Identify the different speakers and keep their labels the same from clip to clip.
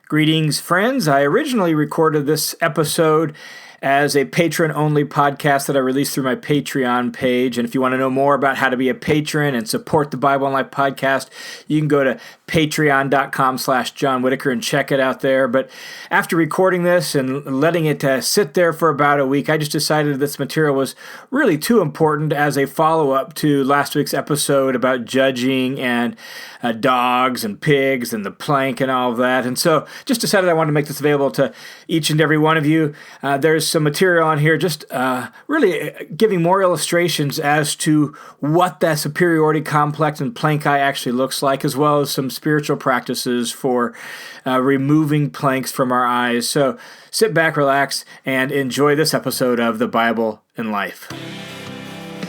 Speaker 1: Greetings, friends. I originally recorded this episode as a patron-only podcast that I released through my Patreon page. And if you want to know more about how to be a patron and support the Bible and Life podcast, you can go to patreon.com/John Whitaker and check it out there. But after recording this and letting it sit there for about a week, I just decided this material was really too important as a follow-up to last week's episode about judging and dogs and pigs and the plank and all of that. And so just decided I wanted to make this available to each and every one of you. There's some material on here just really giving more illustrations as to what that superiority complex and Plankeye actually looks like, as well as some spiritual practices for removing planks from our eyes. So sit back, relax, and enjoy this episode of The Bible and Life.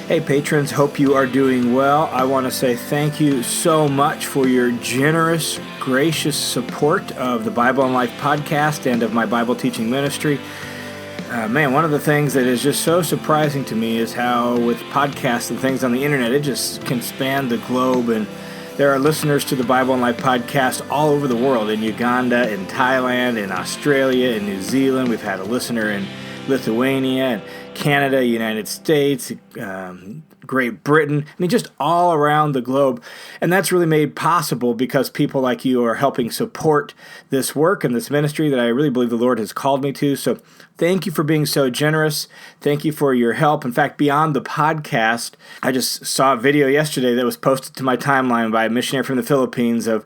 Speaker 1: Hey patrons, hope you are doing well. I want to say thank you so much for your generous, gracious support of the Bible and Life podcast and of my Bible teaching ministry. One of the things that is just so surprising to me is how with podcasts and things on the internet, it just can span the globe, and there are listeners to the Bible and Life podcast all over the world, in Uganda, in Thailand, in Australia, in New Zealand. We've had a listener in Lithuania and Canada, United States, Great Britain, just all around the globe. And that's really made possible because people like you are helping support this work and this ministry that I really believe the Lord has called me to. So thank you for being so generous. Thank you for your help. In fact, beyond the podcast, I just saw a video yesterday that was posted to my timeline by a missionary from the Philippines of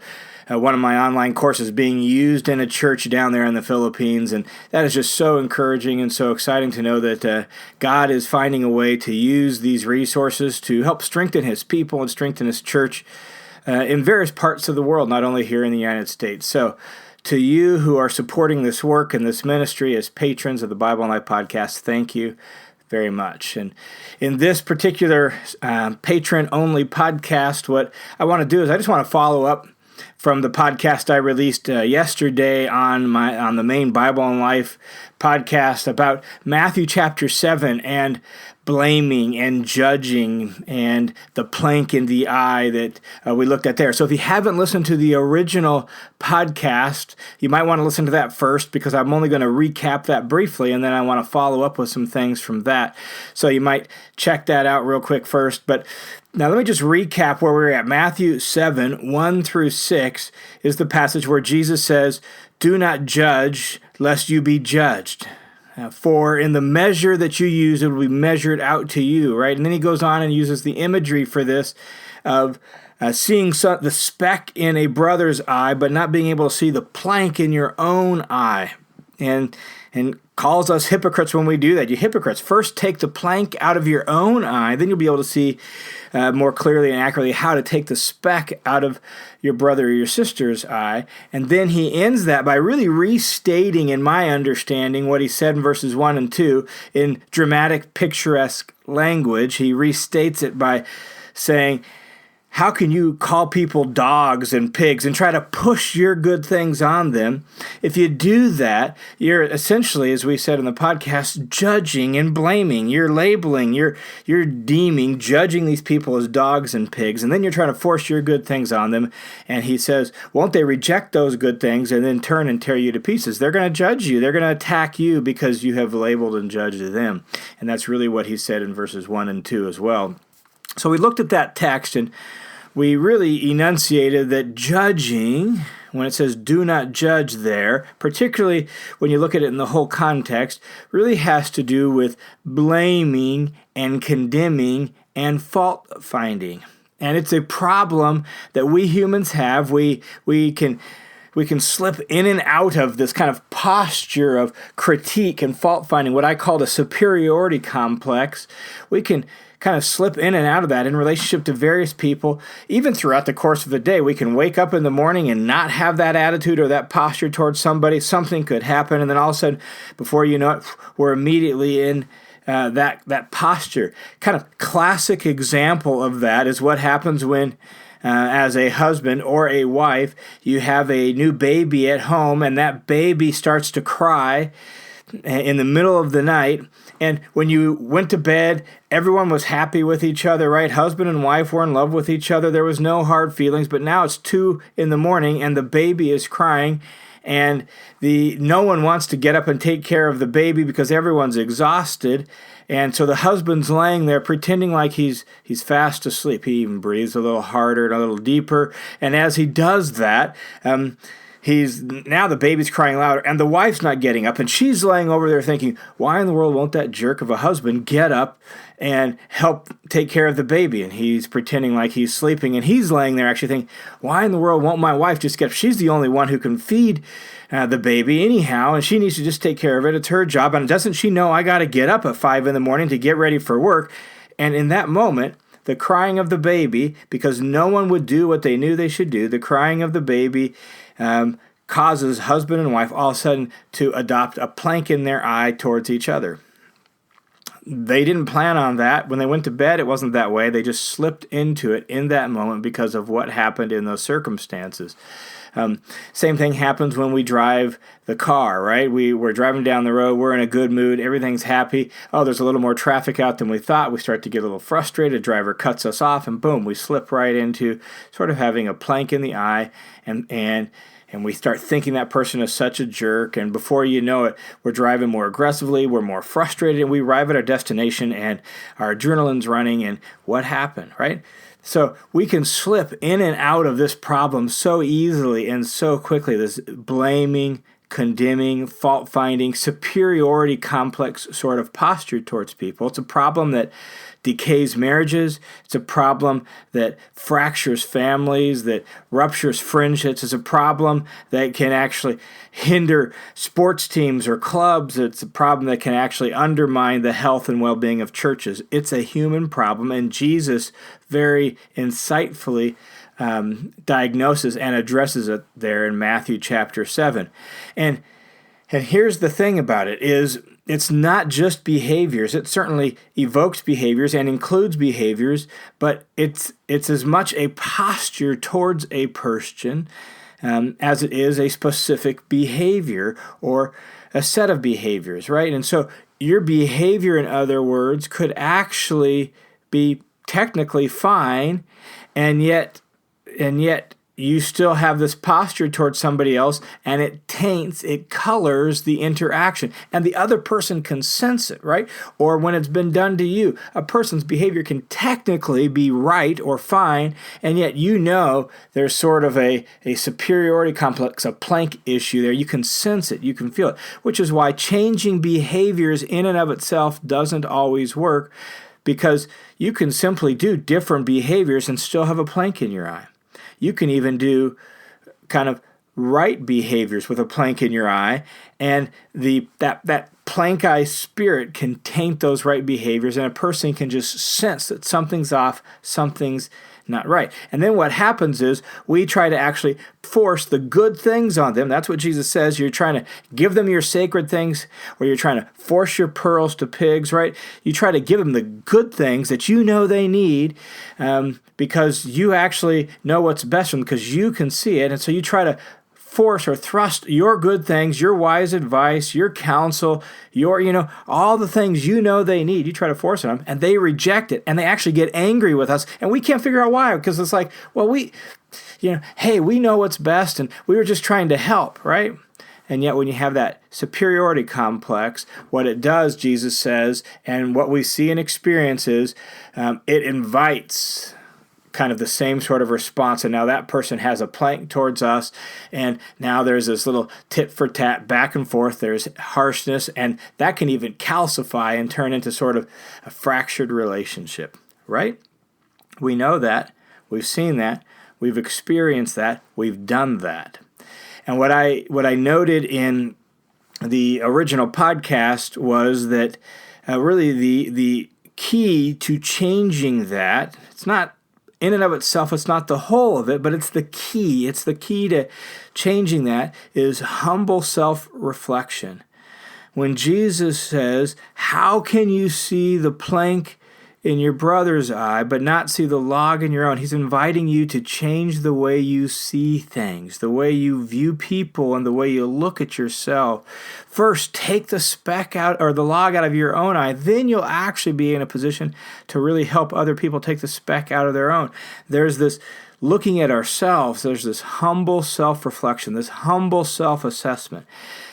Speaker 1: one of my online courses being used in a church down there in the Philippines. And that is just so encouraging and so exciting to know that God is finding a way to use these resources to help strengthen His people and strengthen His church in various parts of the world, not only here in the United States. So to you who are supporting this work and this ministry as patrons of the Bible and Life podcast, thank you very much. And in this particular patron-only podcast, what I want to do is I just want to follow up from the podcast I released yesterday on the main Bible and Life podcast about Matthew chapter 7 and blaming and judging and the plank in the eye that we looked at there. So if you haven't listened to the original podcast, you might want to listen to that first, because I'm only going to recap that briefly, and then I want to follow up with some things from that. So you might check that out real quick first. But now let me just recap where we're at. Matthew 7, 1 through 6 is the passage where Jesus says, "Do not judge, lest you be judged. For in the measure that you use, it will be measured out to you," right? And then he goes on and uses the imagery for this of seeing the speck in a brother's eye, but not being able to see the plank in your own eye. And calls us hypocrites when we do that. You hypocrites, first take the plank out of your own eye, then you'll be able to see more clearly and accurately how to take the speck out of your brother or your sister's eye. And then he ends that by really restating, in my understanding, what he said in verses 1 and 2 in dramatic, picturesque language. He restates it by saying, how can you call people dogs and pigs and try to push your good things on them? If you do that, you're essentially, as we said in the podcast, judging and blaming. You're labeling, you're deeming, judging these people as dogs and pigs, and then you're trying to force your good things on them. And he says, won't they reject those good things and then turn and tear you to pieces? They're going to judge you. They're going to attack you because you have labeled and judged them. And that's really what he said in verses 1 and 2 as well. So we looked at that text, and we really enunciated that judging, when it says do not judge there, particularly when you look at it in the whole context, really has to do with blaming and condemning and fault finding. And it's a problem that we humans have. We can slip in and out of this kind of posture of critique and fault finding, what I call the superiority complex. We can kind of slip in and out of that in relationship to various people. Even throughout the course of the day, we can wake up in the morning and not have that attitude or that posture towards somebody. Something could happen, and then all of a sudden, before you know it, we're immediately in that posture. Kind of classic example of that is what happens when as a husband or a wife, you have a new baby at home, and that baby starts to cry in the middle of the night. And when you went to bed, everyone was happy with each other, right? Husband and wife were in love with each other. There was no hard feelings. But now it's 2 a.m, and the baby is crying. and no one wants to get up and take care of the baby because everyone's exhausted. And so the husband's laying there pretending like he's fast asleep. He even breathes a little harder and a little deeper. And as he does that, now the baby's crying louder, and the wife's not getting up, and she's laying over there thinking, why in the world won't that jerk of a husband get up and help take care of the baby? And he's pretending like he's sleeping, and he's laying there actually thinking, why in the world won't my wife just get up? She's the only one who can feed the baby anyhow, and she needs to just take care of it. It's her job, and doesn't she know I got to get up at 5 a.m. to get ready for work? And in that moment, the crying of the baby, because no one would do what they knew they should do, the crying of the baby causes husband and wife all of a sudden to adopt a plank in their eye towards each other. They didn't plan on that. When they went to bed, it wasn't that way. They just slipped into it in that moment because of what happened in those circumstances. Same thing happens when we drive the car, right? We're driving down the road. We're in a good mood. Everything's happy. Oh, there's a little more traffic out than we thought. We start to get a little frustrated. Driver cuts us off, and boom, we slip right into sort of having a plank in the eye, and we start thinking that person is such a jerk, and before you know it, we're driving more aggressively, we're more frustrated, and we arrive at our destination, and our adrenaline's running, and what happened, right? So we can slip in and out of this problem so easily and so quickly, this blaming, condemning, fault-finding, superiority complex sort of posture towards people. It's a problem that decays marriages. It's a problem that fractures families, that ruptures friendships. It's a problem that can actually hinder sports teams or clubs. It's a problem that can actually undermine the health and well-being of churches. It's a human problem, and Jesus very insightfully diagnoses and addresses it there in Matthew chapter 7. And here's the thing about it is it's not just behaviors. It certainly evokes behaviors and includes behaviors, but it's as much a posture towards a person as it is a specific behavior or a set of behaviors, right? And so your behavior, in other words, could actually be technically fine, and yet you still have this posture towards somebody else, and it colors the interaction, and the other person can sense it, right? Or when it's been done to you, a person's behavior can technically be right or fine, and yet you know there's sort of a superiority complex, a plank issue there. You can sense it, you can feel it, which is why changing behaviors in and of itself doesn't always work, because you can simply do different behaviors and still have a plank in your eye. You can even do kind of right behaviors with a plank in your eye, and that Plankeye spirit can taint those right behaviors, and a person can just sense that something's off, something's not right. And then what happens is we try to actually force the good things on them. That's what Jesus says. You're trying to give them your sacred things, or you're trying to force your pearls to pigs, right? You try to give them the good things that you know they need because you actually know what's best for them, because you can see it. And so you try to force or thrust your good things, your wise advice, your counsel, all the things you know they need. You try to force it on them, and they reject it, and they actually get angry with us, and we can't figure out why, because it's like, well, hey, we know what's best, and we were just trying to help, right? And yet when you have that superiority complex, what it does, Jesus says, and what we see and experience is it invites kind of the same sort of response, and now that person has a plank towards us, and now there's this little tit for tat back and forth. There's harshness, and that can even calcify and turn into sort of a fractured relationship, right? We know that. We've seen that. We've experienced that. We've done that. And what I noted in the original podcast was that really the key to changing that, it's not in and of itself, it's not the whole of it, but it's the key. It's the key to changing that is humble self-reflection. When Jesus says, how can you see the plank in your brother's eye but not see the log in your own? He's inviting you to change the way you see things, the way you view people, and the way you look at yourself. First, take the speck out or the log out of your own eye. Then you'll actually be in a position to really help other people take the speck out of their own. There's this looking at ourselves, there's this humble self-reflection, this humble self-assessment.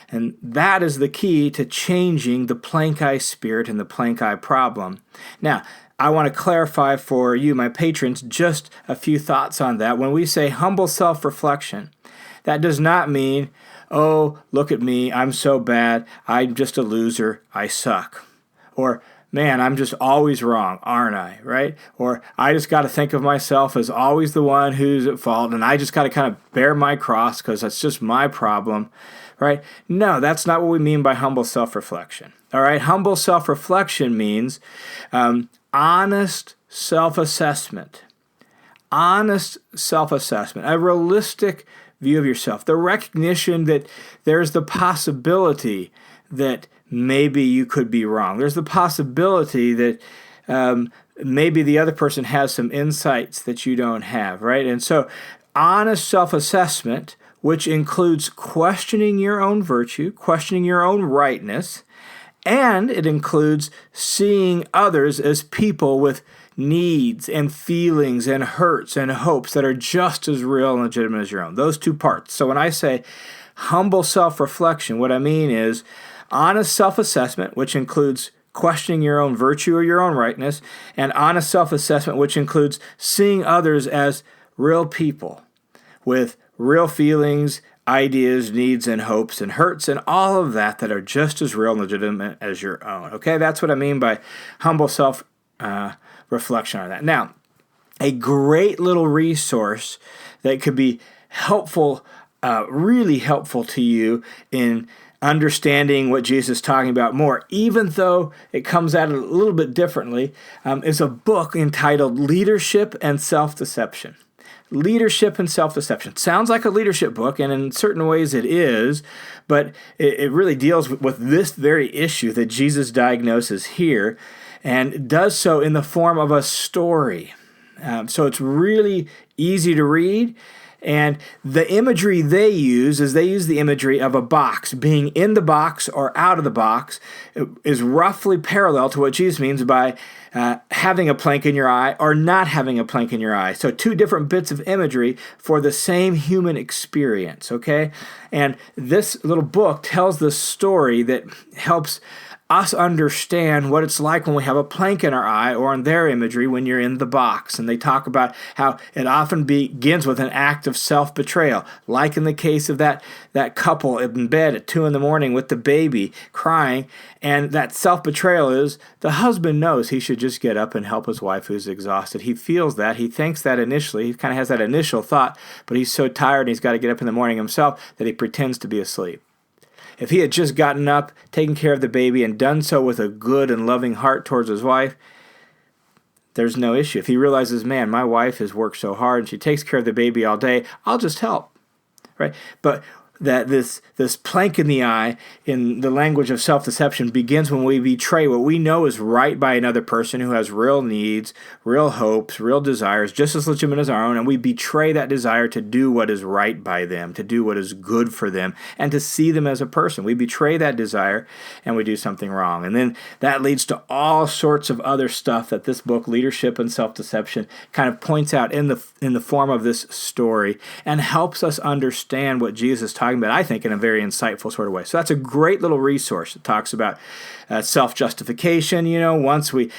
Speaker 1: And that is the key to changing the Plankeye spirit and the Plankeye problem. Now, I want to clarify for you, my patrons, just a few thoughts on that. When we say humble self-reflection, that does not mean, oh, look at me, I'm so bad, I'm just a loser, I suck. Or, man, I'm just always wrong, aren't I, right? Or, I just got to think of myself as always the one who's at fault, and I just got to kind of bear my cross because that's just my problem, right? No, that's not what we mean by humble self-reflection, all right? Humble self-reflection means honest self-assessment, a realistic view of yourself, the recognition that there's the possibility that maybe you could be wrong. There's the possibility that maybe the other person has some insights that you don't have, right? And so honest self-assessment, which includes questioning your own virtue, questioning your own rightness, and it includes seeing others as people with needs and feelings and hurts and hopes that are just as real and legitimate as your own. Those two parts. So when I say humble self-reflection, what I mean is honest self-assessment, which includes questioning your own virtue or your own rightness, and honest self-assessment, which includes seeing others as real people with real feelings, ideas, needs, and hopes, and hurts, and all of that are just as real and legitimate as your own. Okay, that's what I mean by humble self-reflection on that. Now, a great little resource that could be helpful, really helpful to you in understanding what Jesus is talking about more, even though it comes at it a little bit differently, is a book entitled Leadership and Self-Deception. Leadership and Self-Deception. Sounds like a leadership book, and in certain ways it is, but it really deals with this very issue that Jesus diagnoses here, and does so in the form of a story. So it's really easy to read, and the imagery they use the imagery of a box. Being in the box or out of the box is roughly parallel to what Jesus means by having a plank in your eye or not having a plank in your eye. So two different bits of imagery for the same human experience, okay? And this little book tells the story that helps us understand what it's like when we have a plank in our eye, or in their imagery, when you're in the box. And they talk about how it often begins with an act of self-betrayal, like in the case of that couple in bed at 2 a.m. with the baby crying. And that self-betrayal is the husband knows he should just get up and help his wife who's exhausted. He feels that. He thinks that initially. He kind of has that initial thought, but he's so tired and he's got to get up in the morning himself that he pretends to be asleep. If he had just gotten up, taken care of the baby, and done so with a good and loving heart towards his wife, there's no issue. If he realizes, man, my wife has worked so hard and she takes care of the baby all day, I'll just help, right? But that this plank in the eye, in the language of self-deception, begins when we betray what we know is right by another person who has real needs, real hopes, real desires, just as legitimate as our own, and we betray that desire to do what is right by them, to do what is good for them, and to see them as a person. We betray that desire, and we do something wrong. And then that leads to all sorts of other stuff that this book, Leadership and Self-Deception, kind of points out in the form of this story, and helps us understand what Jesus is talking about, I think, in a very insightful sort of way. So that's a great little resource. It talks about self-justification. Once we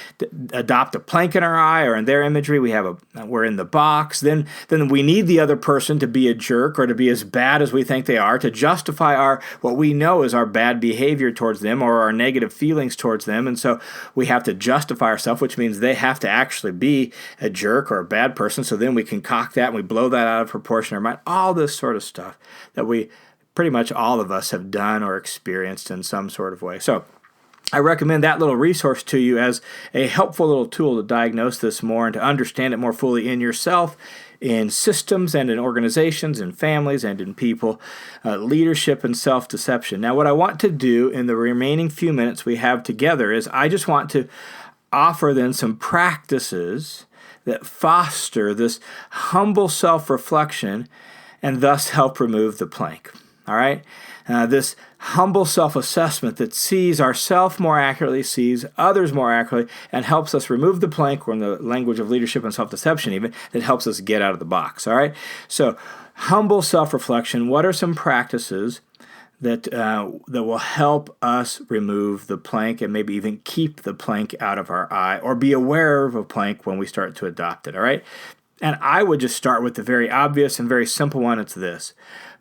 Speaker 1: adopt a plank in our eye, or in their imagery, we're in the box. Then we need the other person to be a jerk or to be as bad as we think they are to justify what we know is our bad behavior towards them or our negative feelings towards them. And so we have to justify ourselves, which means they have to actually be a jerk or a bad person. So then we concoct that and we blow that out of proportion in our mind. All this sort of stuff that we pretty much all of us have done or experienced in some sort of way. So I recommend that little resource to you as a helpful little tool to diagnose this more and to understand it more fully in yourself, in systems and in organizations, in families and in people. Leadership and self-deception. Now, what I want to do in the remaining few minutes we have together is I just want to offer then some practices that foster this humble self-reflection and thus help remove the plank. all right? This humble self-assessment that sees ourselves more accurately, sees others more accurately, and helps us remove the plank, or in the language of leadership and self-deception even, that helps us get out of the box, all right? So humble self-reflection, what are some practices that will help us remove the plank and maybe even keep the plank out of our eye, or be aware of a plank when we start to adopt it, all right? And I would just start with the very obvious and very simple one. It's this.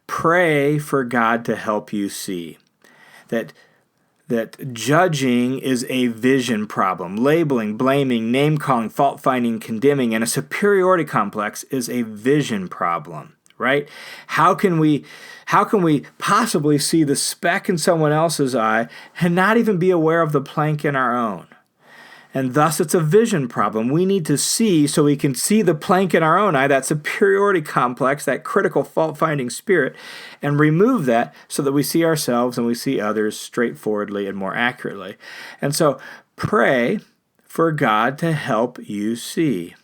Speaker 1: Pray for God to help you see that judging is a vision problem. Labeling, blaming, name-calling, fault-finding, condemning, and a superiority complex is a vision problem, right? How can we possibly see the speck in someone else's eye and not even be aware of the plank in our own? And thus it's a vision problem. We need to see so we can see the plank in our own eye, that superiority complex, that critical fault-finding spirit, and remove that so that we see ourselves and we see others straightforwardly and more accurately. And so pray for God to help you see.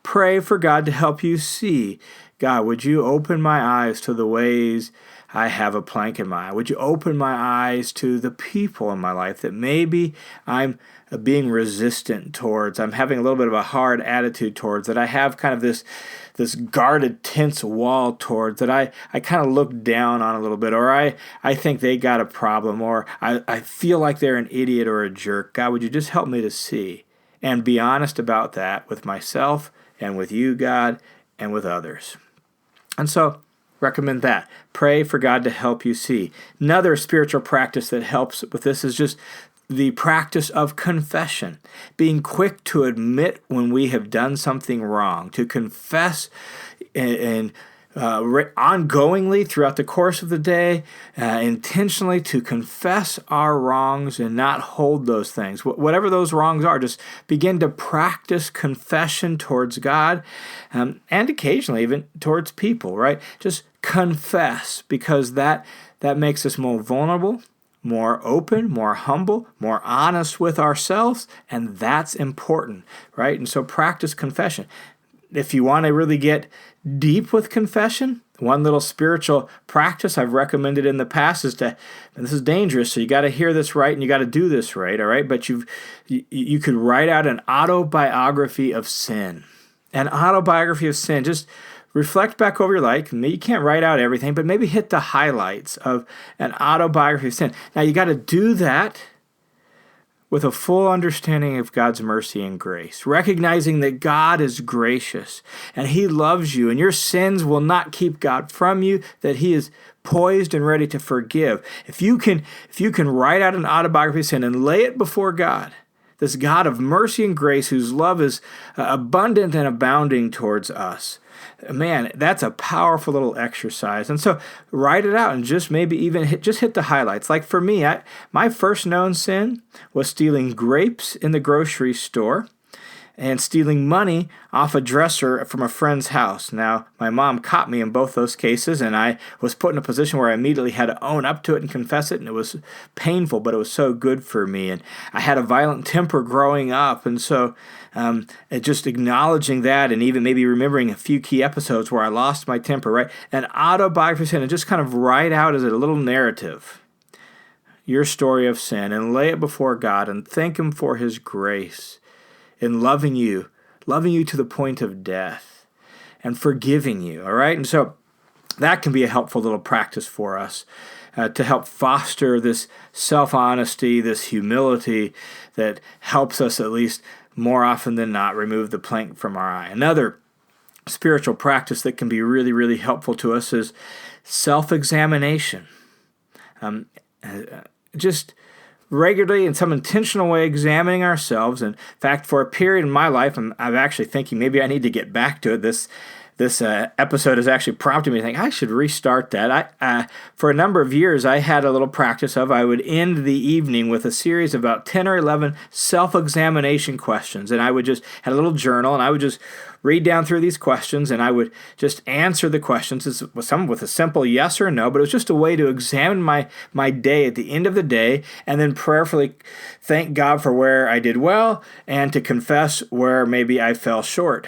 Speaker 1: Pray for God to help you see. God, would you open my eyes to the ways I have a plank in my eye? Would you open my eyes to the people in my life that maybe I'm being resistant towards, I'm having a little bit of a hard attitude towards, that I have kind of this guarded, tense wall towards, that I kind of look down on a little bit, or I think they got a problem, or I feel like they're an idiot or a jerk. God, would you just help me to see and be honest about that with myself and with you, God, and with others. And so recommend that. Pray for God to help you see. Another spiritual practice that helps with this is just the practice of confession, being quick to admit when we have done something wrong, to confess and ongoingly throughout the course of the day, intentionally to confess our wrongs and not hold those things. Whatever those wrongs are, just begin to practice confession towards God, and occasionally even towards people, right? Just confess, because that makes us more vulnerable, more open, more humble, more honest with ourselves, and that's important, right? And so practice confession. If you want to really get deep with confession, one little spiritual practice I've recommended in the past is and this is dangerous, so you got to hear this right and you got to do this right, all right? But you could write out an autobiography of sin. An autobiography of sin. Just reflect back over your life. You can't write out everything, but maybe hit the highlights of an autobiography of sin. Now, you got to do that with a full understanding of God's mercy and grace, recognizing that God is gracious and He loves you, and your sins will not keep God from you, that He is poised and ready to forgive. If you can write out an autobiography of sin and lay it before God, this God of mercy and grace whose love is abundant and abounding towards us, man, that's a powerful little exercise. And so write it out and just maybe even hit the highlights. Like for me, my first known sin was stealing grapes in the grocery store and stealing money off a dresser from a friend's house. Now, my mom caught me in both those cases, and I was put in a position where I immediately had to own up to it and confess it, and it was painful, but it was so good for me. And I had a violent temper growing up, and so just acknowledging that, and even maybe remembering a few key episodes where I lost my temper, right? An autobiography and just kind of write out as a little narrative your story of sin and lay it before God and thank Him for His grace in loving you to the point of death and forgiving you, all right? And so that can be a helpful little practice for us to help foster this self-honesty, this humility that helps us at least more often than not remove the plank from our eye. Another spiritual practice that can be really, really helpful to us is self-examination. Just regularly, in some intentional way, examining ourselves. In fact, for a period in my life, I'm actually thinking maybe I need to get back to it. This episode has actually prompted me to think I should restart that. For a number of years, I had a little practice of I would end the evening with a series of about 10 or 11 self-examination questions. And I would just had a little journal, and I would just read down through these questions, and I would just answer the questions, some with a simple yes or no, but it was just a way to examine my day at the end of the day, and then prayerfully thank God for where I did well, and to confess where maybe I fell short.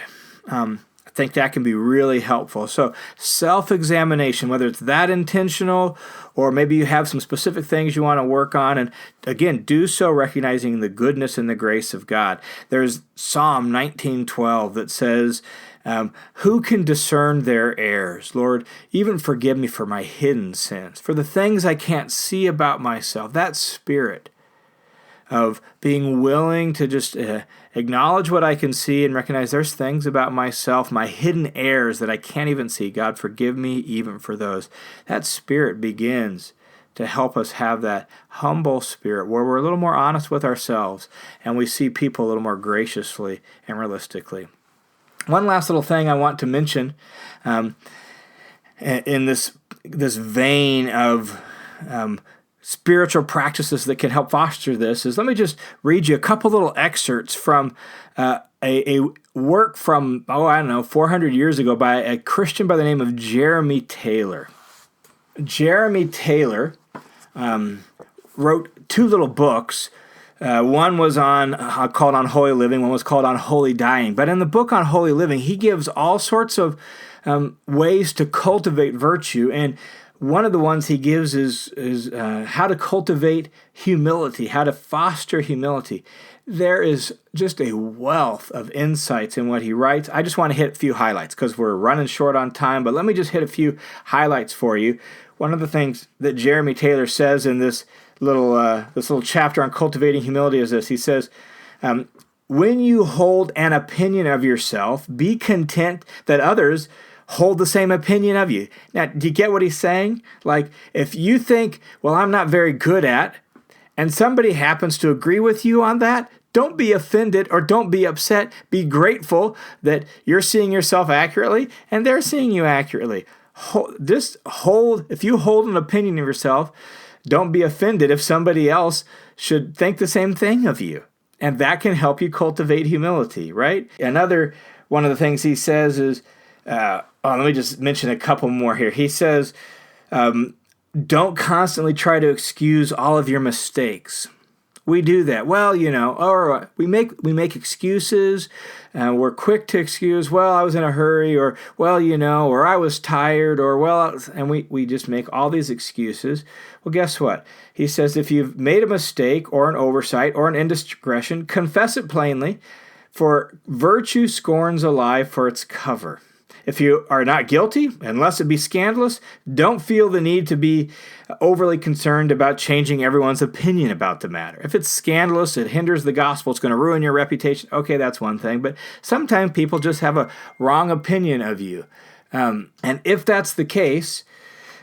Speaker 1: think that can be really helpful. So self-examination, whether it's that intentional or maybe you have some specific things you want to work on, and again, do so recognizing the goodness and the grace of God. There's Psalm 19:12 that says, who can discern their errors? Lord, even forgive me for my hidden sins, for the things I can't see about myself. That spirit of being willing to just acknowledge what I can see and recognize there's things about myself, my hidden errors that I can't even see. God, forgive me even for those. That spirit begins to help us have that humble spirit where we're a little more honest with ourselves and we see people a little more graciously and realistically. One last little thing I want to mention in this vein of spiritual practices that can help foster this is, let me just read you a couple little excerpts from a work from, 400 years ago by a Christian by the name of Jeremy Taylor. Jeremy Taylor wrote two little books. One was called On Holy Living, one was called On Holy Dying. But in the book On Holy Living, he gives all sorts of ways to cultivate virtue, and one of the ones he gives is how to cultivate humility, how to foster humility. There is just a wealth of insights in what he writes. I just want to hit a few highlights because we're running short on time, but let me just hit a few highlights for you. One of the things that Jeremy Taylor says in this little chapter on cultivating humility is this. He says, when you hold an opinion of yourself, be content that others hold the same opinion of you. Now, do you get what he's saying? Like, if you think, well, I'm not very good at, and somebody happens to agree with you on that, don't be offended or don't be upset. Be grateful that you're seeing yourself accurately and they're seeing you accurately. If you hold an opinion of yourself, don't be offended if somebody else should think the same thing of you. And that can help you cultivate humility, right? Another one of the things he says is, let me just mention a couple more here. He says, don't constantly try to excuse all of your mistakes. We do that. Well, or we make excuses. We're quick to excuse, well, I was in a hurry, or, well, or I was tired, or, well, and we just make all these excuses. Well, guess what? He says, if you've made a mistake or an oversight or an indiscretion, confess it plainly, for virtue scorns a lie for its cover. If you are not guilty, unless it be scandalous, don't feel the need to be overly concerned about changing everyone's opinion about the matter. If it's scandalous, it hinders the gospel, it's going to ruin your reputation, okay, that's one thing. But sometimes people just have a wrong opinion of you. And if that's the case,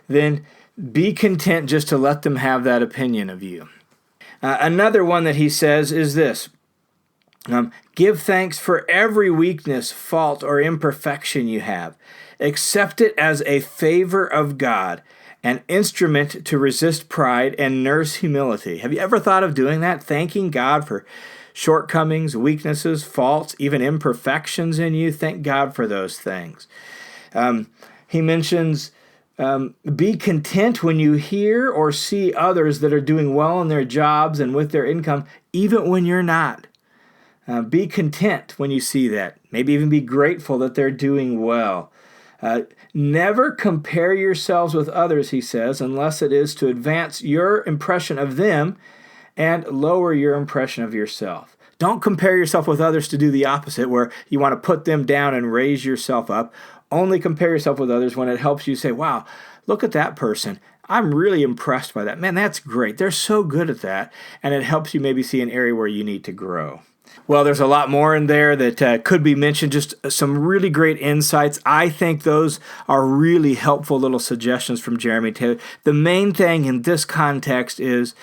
Speaker 1: then be content just to let them have that opinion of you. Another one that he says is this. Give thanks for every weakness, fault, or imperfection you have. Accept it as a favor of God, an instrument to resist pride and nurse humility. Have you ever thought of doing that? Thanking God for shortcomings, weaknesses, faults, even imperfections in you? Thank God for those things. He mentions, be content when you hear or see others that are doing well in their jobs and with their income, even when you're not. Be content when you see that. Maybe even be grateful that they're doing well. Never compare yourselves with others, he says, unless it is to advance your impression of them and lower your impression of yourself. Don't compare yourself with others to do the opposite, where you want to put them down and raise yourself up. Only compare yourself with others when it helps you say, wow, look at that person. I'm really impressed by that. Man, that's great. They're so good at that. And it helps you maybe see an area where you need to grow. Well, there's a lot more in there that could be mentioned, just some really great insights. I think those are really helpful little suggestions from Jeremy Taylor. The main thing in this context is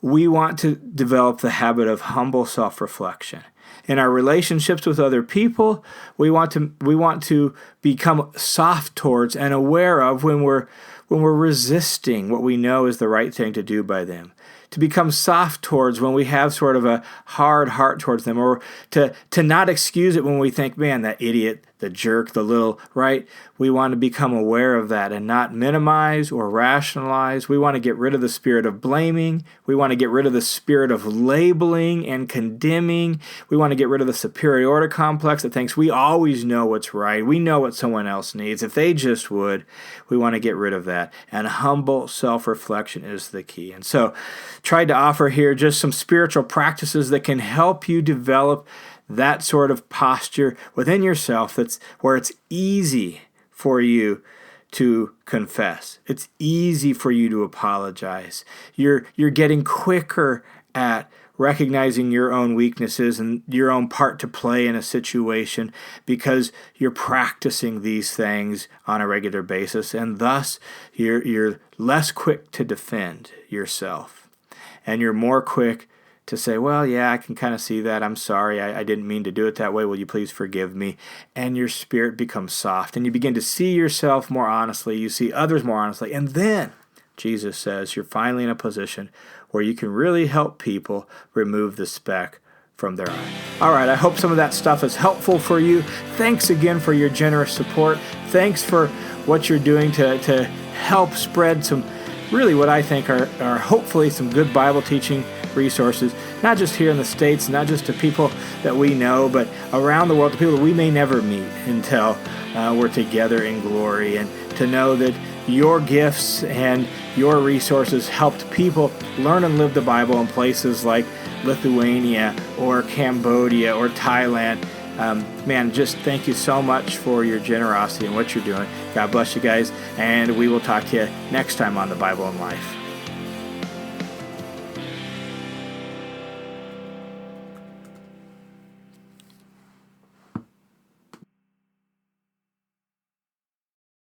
Speaker 1: we want to develop the habit of humble self-reflection. In our relationships with other people, we want to become soft towards and aware of when we're resisting what we know is the right thing to do by them. to become soft towards when we have sort of a hard heart towards them, or to not excuse it when we think, man, that idiot, the jerk, the little, right? We want to become aware of that and not minimize or rationalize. We want to get rid of the spirit of blaming. We want to get rid of the spirit of labeling and condemning. We want to get rid of the superiority complex that thinks we always know what's right. We know what someone else needs. If they just would, we want to get rid of that. And humble self-reflection is the key. And so tried to offer here just some spiritual practices that can help you develop that sort of posture within yourself that's where it's easy for you to confess. It's easy for you to apologize. You're getting quicker at recognizing your own weaknesses and your own part to play in a situation because you're practicing these things on a regular basis, and thus you're less quick to defend yourself, and you're more quick to say, well, yeah, I can kind of see that. I'm sorry. I didn't mean to do it that way. Will you please forgive me? And your spirit becomes soft, and you begin to see yourself more honestly. You see others more honestly. And then Jesus says you're finally in a position where you can really help people remove the speck from their eye. All right, I hope some of that stuff is helpful for you. Thanks again for your generous support. Thanks for what you're doing to help spread some, really what I think are hopefully some good Bible teaching resources, not just here in the States, not just to people that we know, but around the world, to people that we may never meet until we're together in glory. And to know that your gifts and your resources helped people learn and live the Bible in places like Lithuania or Cambodia or Thailand. Man, just thank you so much for your generosity and what you're doing. God bless you guys, and we will talk to you next time on The Bible in Life.